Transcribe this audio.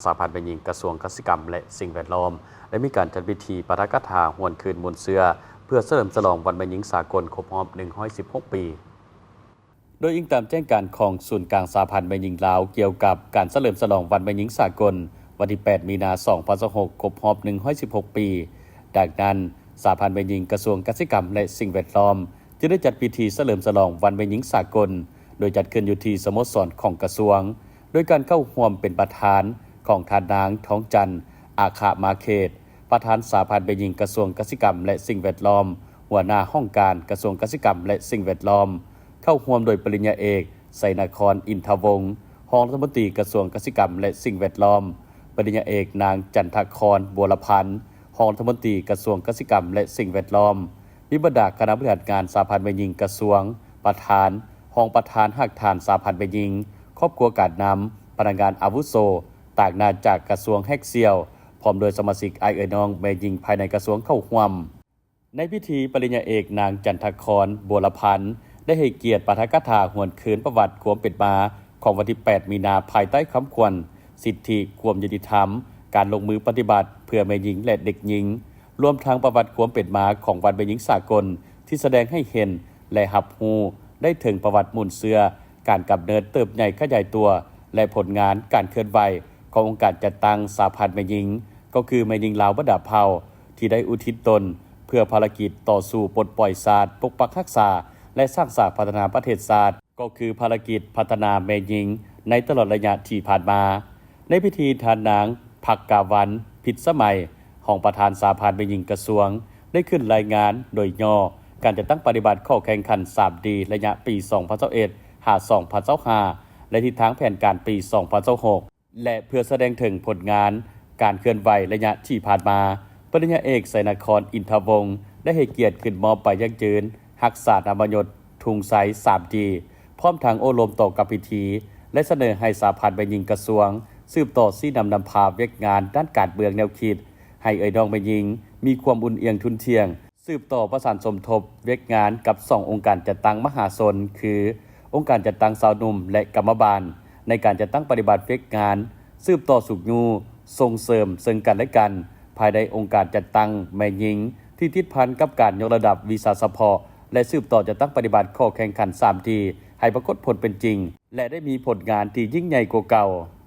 สหพันธ์แม่หญิงกระทรวงเกษตรกรรมและสิ่งแวดล้อมได้มีการจัดพิธีปาฐกถาหวนคืนมวลเสือเพื่อเฉลิมฉลองวันแม่หญิงสากลครบรอบ116 ปี โดยอิงตามแจ้งการของศูนย์กลางสหพันธ์แม่หญิงลาวเกี่ยวกับการเฉลิมฉลองวันแม่หญิงสากลวันที่ 8 มีนาคม 2026 ครบรอบ116 ปี ดังนั้นสหพันธ์แม่หญิงกระทรวงเกษตรกรรมและสิ่งแวดล้อมจึงได้จัดพิธีเฉลิมฉลองวันแม่หญิงสากลโดยจัดขึ้นอยู่ที่สโมสรของกระทรวงโดยการเข้าร่วมเป็นประธานของท่านนางท้องจันทร์อาคามาเขตประธานสหพันธ์แม่หญิงกระทรวงเกษตรกรรมและสิ่งแวดล้อมหัวหน้าห้องการกระทรวงเกษตรกรรมและสิ่งแวดล้อมเข้าร่วมโดยปริญญาเอกไสนครอินทวงศ์รองรัฐมนตรีกระทรวงเกษตรกรรมและสิ่งแวดล้อมปริญญาเอกนางจันทครบัวละพันธ์รองรัฐมนตรีกระทรวงเกษตรกรรมและสิ่งแวดล้อมวิบดาคณะบริหารงานสหพันธ์แม่หญิงกระทรวงประธานรองประธานหักฐานสหพันธ์แม่หญิงครอบครัวการนำพนักงานอาวุโสต่างนาจากกระทรวงแฮกเซียวพร้อมโดยสมาชิกไอเอ๋ยน้องแม่หญิงภายในกระทรวงเข้าร่วมในพิธีปริญญาเอกนางจันทครบัวละพันธ์ได้ให้เกียรติปาฐกถาหวนคืนประวัติความเป็นมาของวันที่ 8 มีนาภายใต้คำควรสิทธิความยุติธรรมการลงมือปฏิบัติเพื่อแม่หญิงและเด็กหญิงรวมทั้งประวัติความเป็นมาของวันแม่หญิงสากลที่แสดงให้เห็นและรับรู้ได้ถึงประวัติมูลเสือการกำเนิดเติบใหญ่ขยายตัวและผลงานการเคลื่อนไหวขององค์การจัดตั้งสหพันธ์แม่หญิงก็คือแม่หญิงลาวบดาเผ่าที่ได้อุทิศตนเพื่อภารกิจต่อสู้ปลดปล่อยศาสตร์ปกปักรักษาและสร้างสรรค์พัฒนาประเทศชาติก็คือภารกิจพัฒนาแม่หญิงในตลอดระยะที่ผ่านมาในพิธีทานนางภักกาวันพิษสมัยของประธานสหพันธ์แม่หญิงกระทรวงได้ขึ้นรายงานโดยย่อการจัดตั้งปฏิบัติข้อแข่งขัน 3D ระยะปี 2021 หา 2025 และทิศทางแผนการปี 2026 และเพื่อแสดงถึงผลงานการเคลื่อนไหวระยะที่ผ่านมาปริญญาเอกไสนครอินทวงศ์ได้ให้เกียรติขึ้นมอบไปยั่งยืนรักษานามยศทุงไซ 3D พร้อมทางโอโลมต่อกับพิธีและเสนอให้สหพันธ์แม่หญิงกระทรวงสืบต่อซี่นำพาเวกงานด้านการเมืองแนวคิดให้เอ่ยน้องแม่หญิงมีความอุ่นเอียงทุนเทียงสืบต่อประสานสมทบเวกงานกับ2องค์การจัดตั้งมหาชนคือองค์การจัดตั้งสาวหนุ่มและกรรมบาลในการจัดตั้งปฏิบัติเวกงานสืบต่อสุขยูส่งเสริมซึ่งกันและกันภายในองค์การจัดตั้งแม่หญิงที่ติดพันกับการยกระดับวีซ่าเฉพาะและสืบต่อจะตั้งปฏิบัติข้อแข่งขัน 3 ทีให้ปรากฏผลเป็นจริงและได้มีผลงานที่ยิ่งใหญ่กว่าเก่า